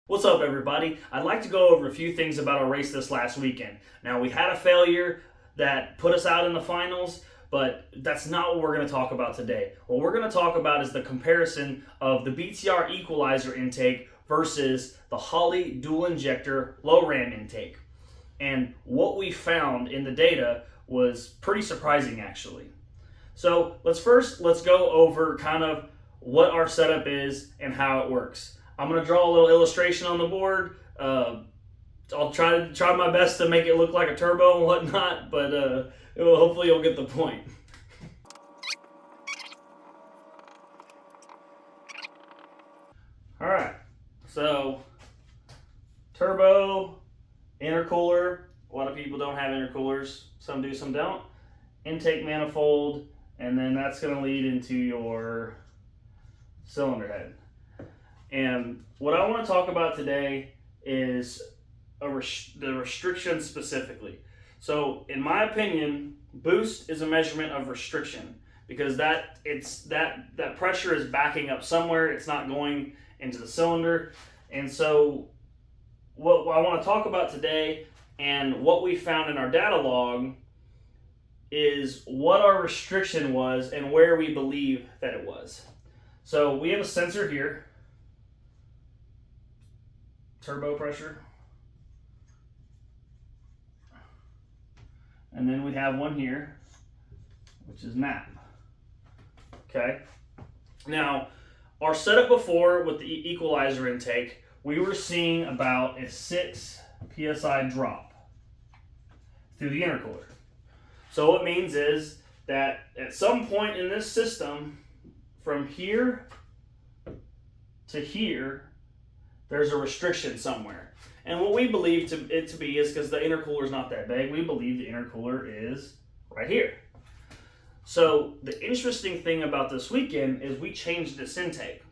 What's up, everybody? I'd like to go over a few things about our race this last weekend. Now, we had a failure that put us out in the finals, but that's not what we're going to talk about today. What we're going to talk about is the comparison of the BTR Equalizer intake versus the Holley dual injector low ram intake. And what we found in the data was pretty surprising, actually. So let's go over kind of what our setup is and how it works. I'm going to draw a little illustration on the board. I'll try my best to make it look like a turbo and whatnot, but hopefully you'll get the point. All right, so turbo, intercooler. A lot of people don't have intercoolers. Some do, some don't. Intake manifold, and then that's going to lead into your cylinder head. And what I want to talk about today is the restriction specifically. So, in my opinion, boost is a measurement of restriction because that pressure is backing up somewhere. It's not going into the cylinder. And so, what I want to talk about today and what we found in our data log is what our restriction was and where we believe that it was. So, we have a sensor here. Turbo pressure, and then we have one here which is MAP. Okay, now our setup before with the equalizer intake, we were seeing about a 6 psi drop through the intercooler. So what it means is that at some point in this system, from here to here, there's a restriction somewhere. And what we believe it to be is, because the intercooler is not that big, we believe the intercooler is right here. So the interesting thing about this weekend is we changed this intake.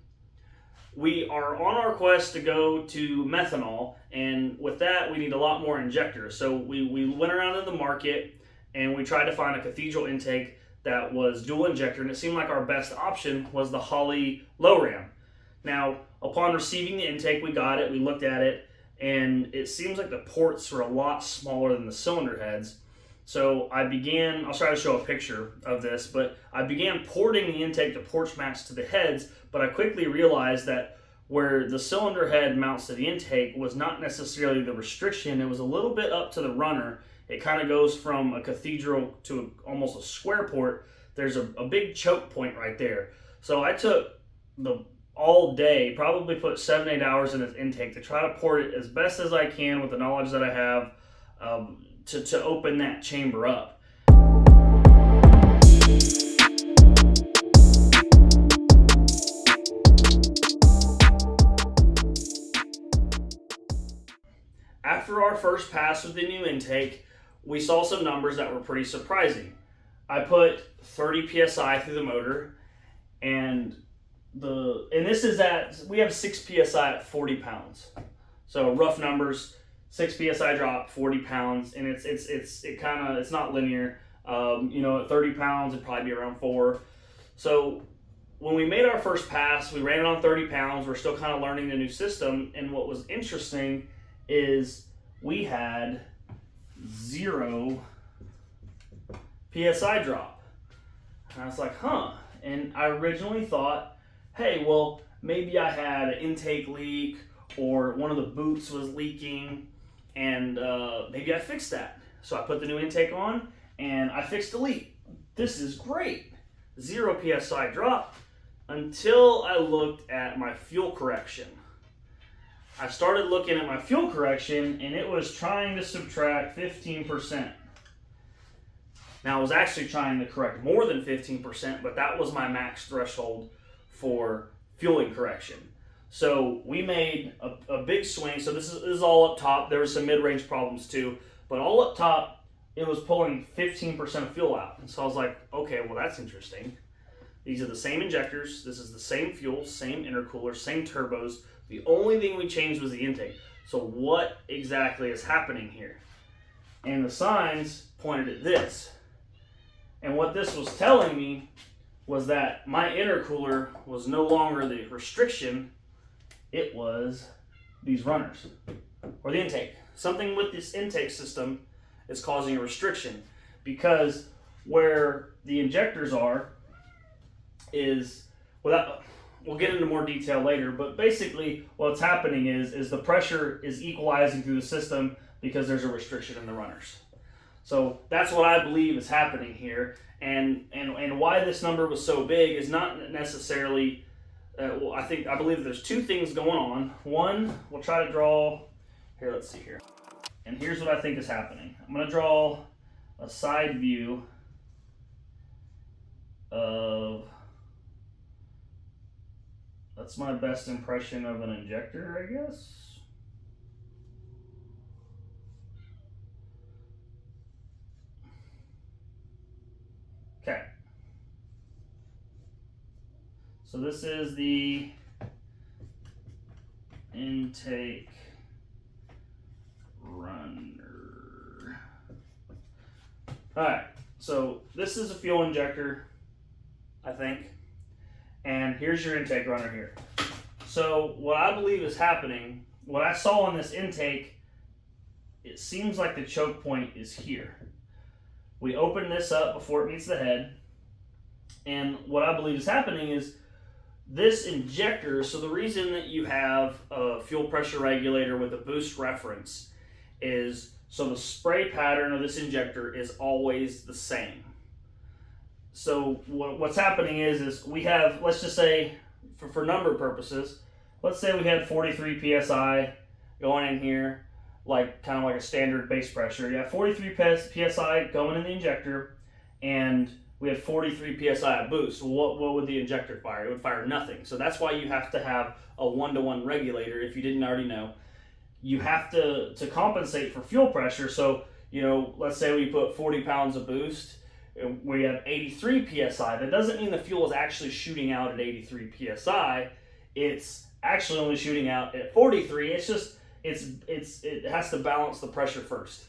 We are on our quest to go to methanol, and with that we need a lot more injectors. So we went around in the market and we tried to find a cathedral intake that was dual injector, and it seemed like our best option was the Holley Low ram. Now, upon receiving the intake, we got it, we looked at it, and it seems like the ports were a lot smaller than the cylinder heads. So I'll try to show a picture of this, but I began porting the intake to ports match to the heads, but I quickly realized that where the cylinder head mounts to the intake was not necessarily the restriction, it was a little bit up to the runner. It kind of goes from a cathedral to almost a square port. There's a big choke point right there. So I took all day, probably put 7-8 hours in its intake to try to port it as best as I can with the knowledge that I have to open that chamber up. After our first pass with the new intake, we saw some numbers that were pretty surprising. I put 30 psi through the motor, and this is we have 6 psi at 40 pounds. So rough numbers, 6 psi drop, 40 pounds, and it's not linear. At 30 pounds it'd probably be around 4. So when we made our first pass, we ran it on 30 pounds. We're still kind of learning the new system, and what was interesting is we had 0 psi drop. And I was like, and I originally thought, hey, well, maybe I had an intake leak or one of the boots was leaking, and maybe I fixed that. So I put the new intake on and I fixed the leak. This is great. 0 psi drop until I looked at my fuel correction. I started looking at my fuel correction and it was trying to subtract 15%. Now I was actually trying to correct more than 15%, but that was my max threshold for fueling correction. So we made a big swing. So this is all up top. There were some mid-range problems too, but all up top, it was pulling 15% of fuel out. And so I was like, okay, well that's interesting. These are the same injectors. This is the same fuel, same intercooler, same turbos. The only thing we changed was the intake. So what exactly is happening here? And the signs pointed at this. And what this was telling me was that my intercooler was no longer the restriction, it was these runners, or the intake. Something with this intake system is causing a restriction, because where the injectors are is, we'll get into more detail later, but basically what's happening is the pressure is equalizing through the system because there's a restriction in the runners. So that's what I believe is happening here, and why this number was so big is not necessarily. I believe there's two things going on. One, we'll try to draw here. Let's see here, and here's what I think is happening. I'm going to draw a side view of. That's my best impression of an injector, I guess. Okay. So this is the intake runner. Alright, so this is a fuel injector, I think. And here's your intake runner here. So what I believe is happening, what I saw on this intake, it seems like the choke point is here. We open this up before it meets the head, and what I believe is happening is this injector, so the reason that you have a fuel pressure regulator with a boost reference is so the spray pattern of this injector is always the same. So what's happening is we have, let's just say, for number purposes, let's say we had 43 psi going in here, like kind of like a standard base pressure. You have 43 psi going in the injector, and we had 43 psi of boost. What would the injector fire? It would fire nothing. So that's why you have to have a 1-to-1 regulator. If you didn't already know, you have to compensate for fuel pressure. So, you know, let's say we put 40 pounds of boost, we have 83 psi. That doesn't mean the fuel is actually shooting out at 83 psi. It's actually only shooting out at 43. It's just it has to balance the pressure first.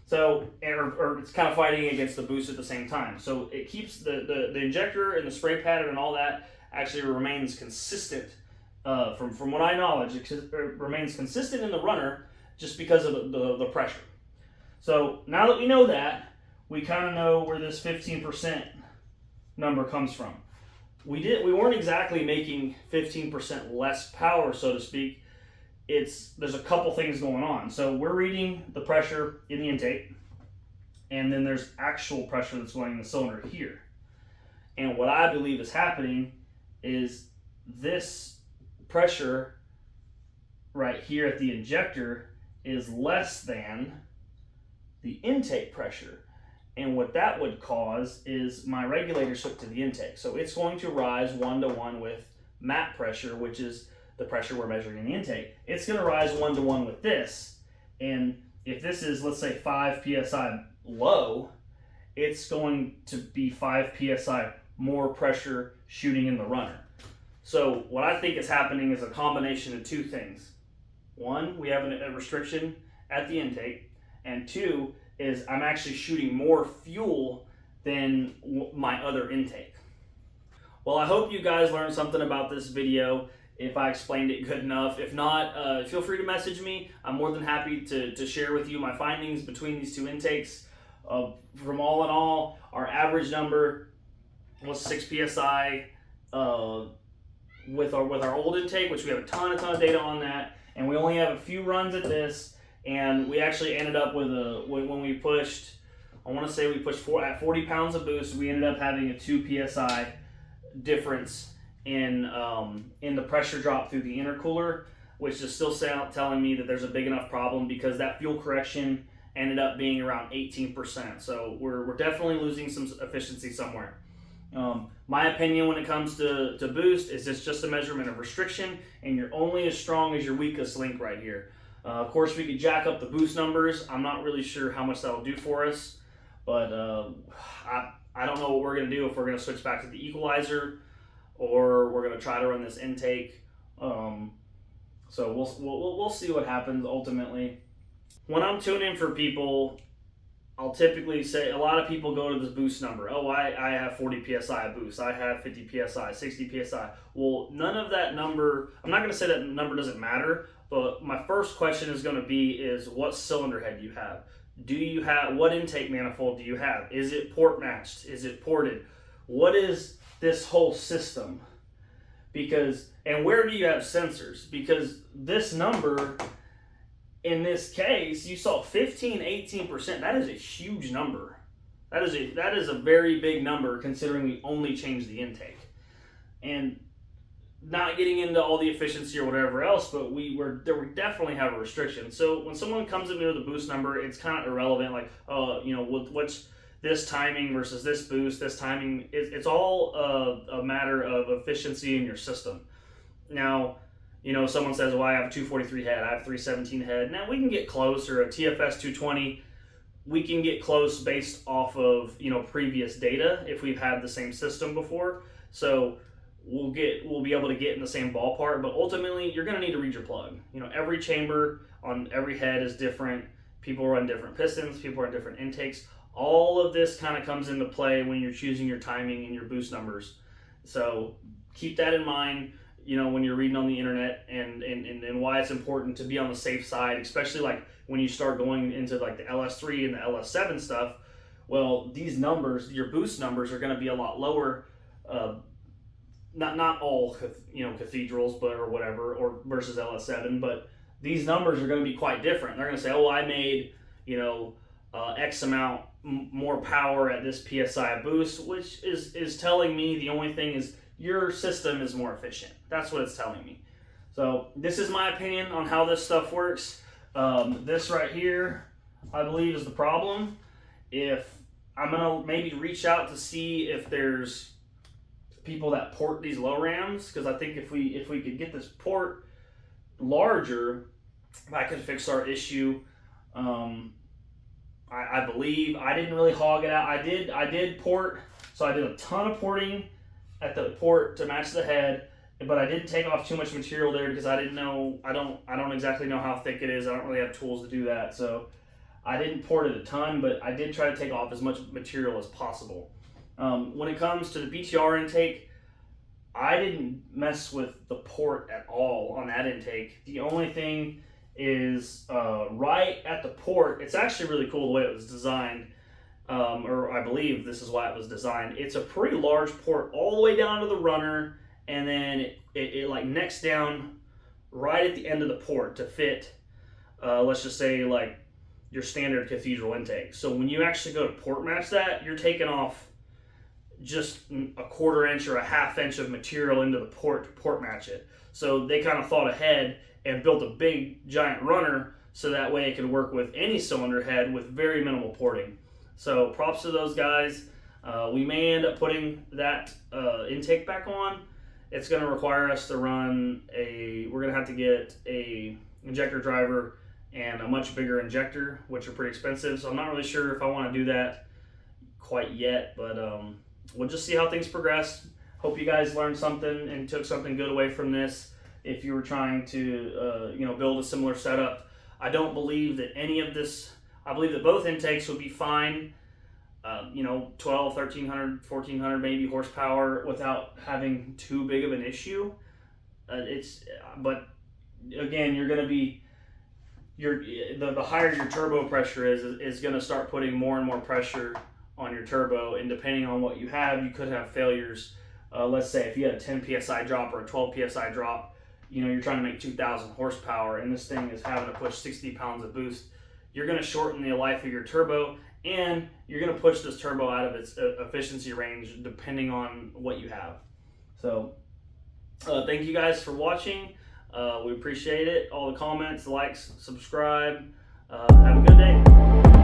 So or it's kind of fighting against the boost at the same time. So it keeps the injector and the spray pattern and all that actually remains consistent. From what I knowledge, it remains consistent in the runner just because of the pressure. So now that we know that, we kind of know where this 15% number comes from. We weren't exactly making 15% less power, so to speak. There's a couple things going on. So we're reading the pressure in the intake, and then there's actual pressure that's going in the cylinder here. And what I believe is happening is this pressure right here at the injector is less than the intake pressure. And what that would cause is my regulator's hooked to the intake. So it's going to rise 1-to-1 with MAP pressure, which is the pressure we're measuring in the intake. It's going to rise 1-to-1 with this. And if this is, let's say, 5 psi low, it's going to be 5 psi more pressure shooting in the runner. So what I think is happening is a combination of two things. One, we have a restriction at the intake, and two is I'm actually shooting more fuel than my other intake. Well, I hope you guys learned something about this video, if I explained it good enough. If not, feel free to message me. I'm more than happy to share with you my findings between these two intakes. From all in all, our average number was 6 psi with our old intake, which we have a ton of data on that, and we only have a few runs at this. And we actually ended up with when we pushed, I want to say we pushed at 40 pounds of boost, we ended up having a 2 psi difference in the pressure drop through the intercooler, which is still telling me that there's a big enough problem because that fuel correction ended up being around 18%. So we're definitely losing some efficiency somewhere. My opinion when it comes to boost is it's just a measurement of restriction, and you're only as strong as your weakest link right here. Of course, we could jack up the boost numbers. I'm not really sure how much that will do for us, but I don't know what we're going to do, if we're going to switch back to the equalizer or we're going to try to run this intake. So we'll see what happens ultimately. When I'm tuning for people, I'll typically say, a lot of people go to this boost number. Oh, I have 40 psi boost. I have 50 psi, 60 psi. Well, none of that number, I'm not going to say that number doesn't matter. But my first question is going to be is what cylinder head do you have? What intake manifold do you have? Is it port matched? Is it ported? What is this whole system? And where do you have sensors? Because this number, in this case, you saw 15, 18%. That is a huge number. That is a very big number considering we only changed the intake. And not getting into all the efficiency or whatever else, but we definitely have a restriction. So when someone comes at me with a boost number, it's kind of irrelevant. Like, what's this timing versus this boost? This timing, it's all a matter of efficiency in your system. Now, someone says, well, I have a 243 head, I have 317 head. Now we can get close, or a TFS 220. We can get close based off of previous data if we've had the same system before. So we'll be able to get in the same ballpark, but ultimately you're going to need to read your plug. Every chamber on every head is different. People run different pistons, people run different intakes. All of this kind of comes into play when you're choosing your timing and your boost numbers. So keep that in mind, when you're reading on the internet, and why it's important to be on the safe side, especially like when you start going into like the LS3 and the LS7 stuff. Well, these numbers, your boost numbers, are going to be a lot lower. Not all cathedrals, but or whatever, or versus LS7, but these numbers are going to be quite different. They're going to say, oh, I made X amount more power at this PSI boost, which is telling me the only thing is your system is more efficient. That's what it's telling me. So this is my opinion on how this stuff works. This right here, I believe, is the problem. If I'm gonna maybe reach out to see if there's people that port these low rams, because I think if we could get this port larger, that could fix our issue. I believe I didn't really hog it out. I did port, so I did a ton of porting at the port to match the head, but I didn't take off too much material there because I didn't know. I don't exactly know how thick it is. I don't really have tools to do that, so I didn't port it a ton, but I did try to take off as much material as possible. When it comes to the BTR intake, I didn't mess with the port at all on that intake. The only thing is right at the port, it's actually really cool the way it was designed, or I believe this is why it was designed. It's a pretty large port all the way down to the runner, and then it like necks down right at the end of the port to fit, let's just say, like your standard cathedral intake. So when you actually go to port match that, you're taking off just a 1/4 inch or a 1/2 inch of material into the port to port match it. So they kind of thought ahead and built a big giant runner so that way it could work with any cylinder head with very minimal porting. So props to those guys. We may end up putting that intake back on. It's going to require us to run we're going to have to get a injector driver and a much bigger injector, which are pretty expensive. So I'm not really sure if I want to do that quite yet, but we'll just see how things progress. Hope you guys learned something and took something good away from this. If you were trying to build a similar setup, I don't believe that any of this. I believe that both intakes would be fine. 12, 1300, 1400 maybe horsepower without having too big of an issue. But again, you're going to be the higher your turbo pressure is going to start putting more and more pressure on your turbo, and depending on what you have, you could have failures. Let's say if you had a 10 psi drop or a 12 psi drop, you're trying to make 2000 horsepower, and this thing is having to push 60 pounds of boost. You're going to shorten the life of your turbo, and you're going to push this turbo out of its efficiency range depending on what you have. So thank you guys for watching. We appreciate it. All the comments, likes, subscribe. Have a good day.